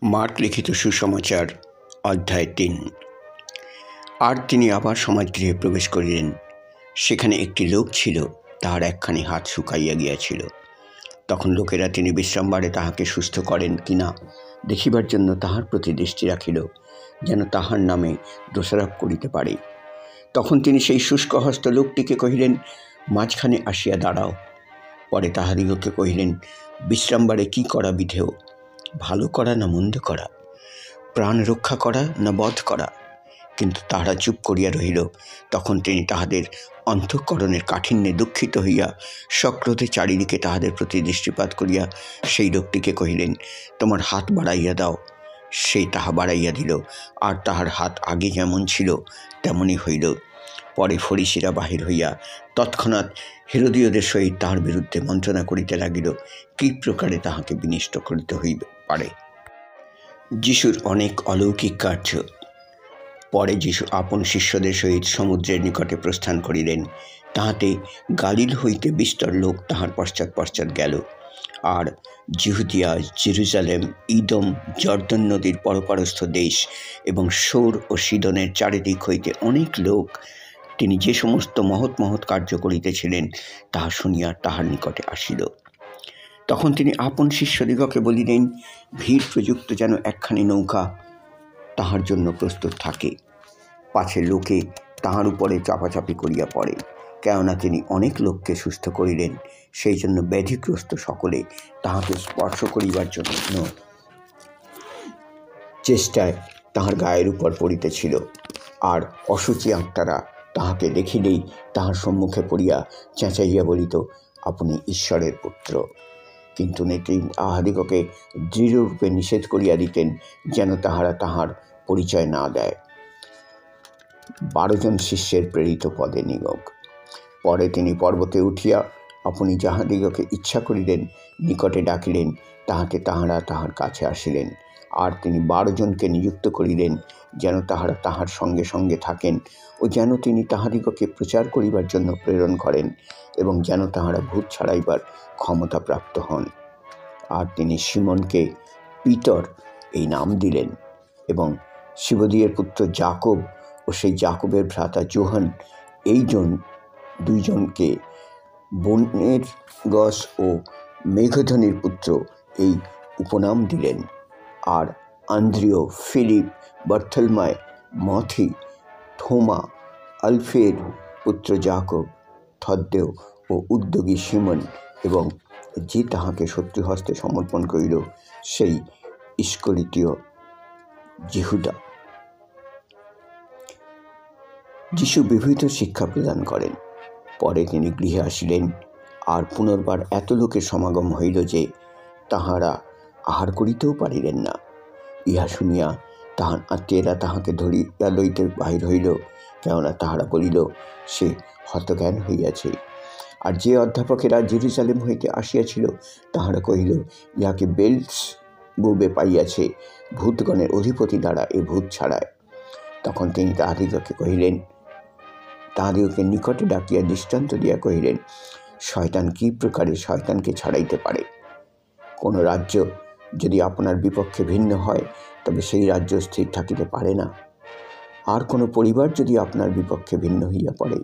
Mark লিখিত সুসমাচার অধ্যায় ৩। আর তিনি আবার সমাজগৃহে প্রবেশ করিলেন। সেখানে একটি লোক ছিল, তাহার একখানি হাত শুকাইয়া গিয়াছিল। তখন লোকেরা তিনি বিশ্রামবারে তাহাকে সুস্থ করেন কিনা দেখিবার জন্য তাহার প্রতি দৃষ্টি রাখিল, যেন তাহার নামে দোষারোপ করিতে পারে। তখন তিনি সেই শুষ্কহস্ত লোকটিকে কহিলেন, মাঝখানে আসিয়া দাঁড়াও। পরে তাহাদিগকে কহিলেন, বিশ্রামবারে কি করা বিধেয়? ভালো করা না মন্দ করা? প্রাণ রক্ষা করা না বধ করা? কিন্তু তাহারা চুপ করিয়া রহিল। তখন তিনি তাহাদের অন্তঃকরণের কাঠিন্যে দুঃখিত হইয়া সক্রোধে চারিদিকে তাহাদের প্রতি দৃষ্টিপাত করিয়া সেই লোকটিকে কহিলেন, তোমার হাত বাড়াইয়া দাও। সেই তাহা বাড়াইয়া দিল, আর তাহার হাত আগে যেমন ছিল তেমনই হইল। পরে ফরিসীরা বাহির হইয়া তৎক্ষণাৎ হেরোদীয়দের সহিত তাহার বিরুদ্ধে মন্ত্রণা করিতে লাগিল, কি প্রকারে তাহাকে বিনষ্ট করিতে হইবে পারে। যিশুর অনেক অলৌকিক কার্য। পরে যিশু আপন শিষ্যদের সহিত সমুদ্রের নিকটে প্রস্থান করিলেন। তাহাতে গালিল হইতে বিস্তর লোক তাহার পশ্চাৎ পশ্চাৎ গেল। আর জিহুদিয়া, জেরুজালেম, ইদম, জর্দন নদীর পরপারস্থ দেশ এবং সোর ও সিদনের চারিদিক হইতে অনেক লোক তিনি যে সমস্ত মহৎ মহৎ কার্য করিতেছিলেন তাহা শুনিয়া তাহার নিকটে আসিল। তখন তিনি আপন শিষ্যদিগকে বলিলেন, ভিড় প্রযুক্ত যেন একখানি নৌকা তাহার জন্য প্রস্তুত থাকে, পাছে লোকে তাহার উপরে চাপাচাপি করিয়া পড়ে। কেননা তিনি অনেক লোককে সুস্থ করিলেন, সেই জন্য ব্যাধিগ্রস্ত সকলে তাহাকে স্পর্শ করিবার জন্য চেষ্টায় তাহার গায়ের উপর পড়িতেছিল। আর অসুচি আত্মারা তাহাকে দেখিলেই তাহার সম্মুখে পড়িয়া চেঁচাইয়া বলিত, আপনি ঈশ্বরের পুত্র। কিন্তু তিনি তাহাদিগকে দৃঢ়রূপে নিষেধ করিয়া দিতেন, যেন তাহারা তাহার পরিচয় না দেয়। 12 জন শিষ্যের প্রেরিত পদে নিয়োগ। পরে তিনি পর্বতে উঠিয়া আপনি যাহাদিগকে ইচ্ছা করিলেন নিকটে ডাকিলেন, তাহাতে তাহারা তাহার কাছে আসিলেন। আর তিনি 12 জনকে নিযুক্ত করিলেন, যেন তাহারা তাহার সঙ্গে সঙ্গে থাকেন, ও যেন তিনি তাহাদিগকে প্রচার করিবার জন্য প্রেরণ করেন, এবং যেন তাহারা ভূত ছাড়াইবার ক্ষমতা প্রাপ্ত হন। আর তিনি সিমনকে পিতর এই নাম দিলেন, এবং শিবদিয়ের পুত্র যাকব ও সেই যাকবের ভ্রাতা যোহান এই দুইজনকে বোনেরগস ও মেঘধ্বনির পুত্র এই উপনাম দিলেন। আর আন্দ্রিয়, ফিলিপ, বার্থলমায়, মথি, থোমা, আলফের পুত্র যাকব, থদ্দেও ও উদ্যোগী সিমন, এবং যে তাহাকে শত্রুহস্তে সমর্পণ করিল সেই ইস্করিতীয় জিহুদা। যিশু বিবিধ শিক্ষা প্রদান করেন। পরে তিনি গৃহে আসিলেন, আর পুনর্বার এত লোকের সমাগম হইল যে তাহারা আহার করিতেও পারিলেন না। ইহা শুনিয়া তাহার আত্মীয়রা তাহাকে ধরিয়া লইতে বাহির হইল, কেননা তাহারা বলিল, সে হতজ্ঞান হইয়াছে। আর যে অধ্যাপকেরা জেরুজালেম হইতে আসিয়াছিল তাহারা কহিল, ইহাকে বেলজেবুলে পাইয়াছে, ভূতগণের অধিপতি দ্বারা এ ভূত ছাড়ায়। তখন তিনি তাহাদিগকে নিকটে ডাকিয়া দৃষ্টান্ত দিয়া কহিলেন, শয়তান কি প্রকারে শয়তানকে ছাড়াইতে পারে। কোন রাজ্য যদি আপনার বিপক্ষে ভিন্ন হয়, তবে সেই রাজ্য স্থির থাকিতে পারে না। আর কোন পরিবার যদি আপনার বিপক্ষে ভিন্ন হইয়া পড়ে,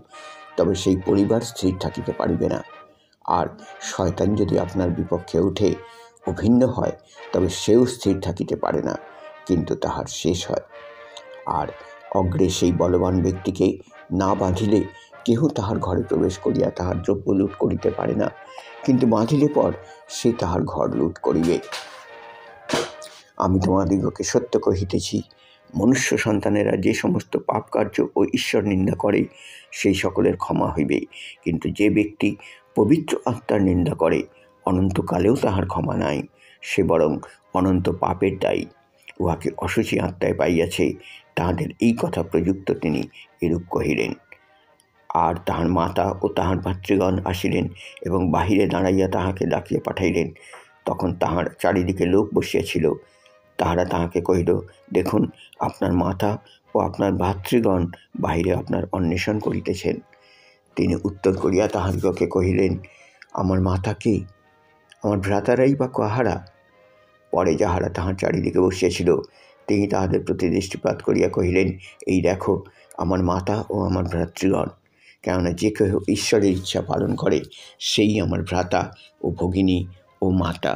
তবে সেই পরিবার স্থির থাকিতে পারিবে না। আর শয়তান যদি আপনার বিপক্ষে উঠে ও ভিন্ন হয়, তবে সেও স্থির থাকিতে পারে না, কিন্তু তাহার শেষ হয়। আর অগ্রে সেই বলবান ব্যক্তিকে না বাঁধিলে কেহ তাহার ঘরে প্রবেশ করিয়া তাহার দ্রব্য লুট করিতে পারে না, কিন্তু বাঁধিলে পর সে তাহার ঘর লুট করিবে। আমি তোমাদিগকে সত্য কহিতেছি, মনুষ্য সন্তানেরা যে সমস্ত পাপ কার্য ও ঈশ্বর নিন্দা করে সেই সকলের ক্ষমা হইবে, কিন্তু যে ব্যক্তি পবিত্র আত্মার নিন্দা করে অনন্তকালেও তাহার ক্ষমা নাই, সে বরং অনন্ত পাপের দায়ী। উহাকে অসুচি আত্মায় পাইয়াছে। তাহাদের এই কথা প্রযুক্ত তিনি এরূপ কহিলেন। আর তাহার মাতা ও তাহার ভাতৃগণ আসিলেন এবং বাহিরে দাঁড়াইয়া তাহাকে ডাকিয়া পাঠাইলেন। তখন তাহার চারিদিকে লোক বসিয়াছিল। তাহারা তাহাকে কহিল, দেখুন, আপনার মাতা ও আপনার ভাতৃগণ বাহিরে আপনার অন্বেষণ করিতেছেন। তিনি উত্তর করিয়া তাহাদিগকে কহিলেন, আমার মাতা কে? আমার ভ্রাতারাই বা কাহারা? পরে যাহারা তাহার চারিদিকে বসিয়াছিল তিনি তাহাদের প্রতি দৃষ্টিপাত করিয়া কহিলেন, এই দেখো আমার মাতা ও আমার ভ্রাতৃগণ। কেননা যে কেহ ঈশ্বরের ইচ্ছা পালন করে সেই আমার ভ্রাতা ও ভগিনী ও মাতা।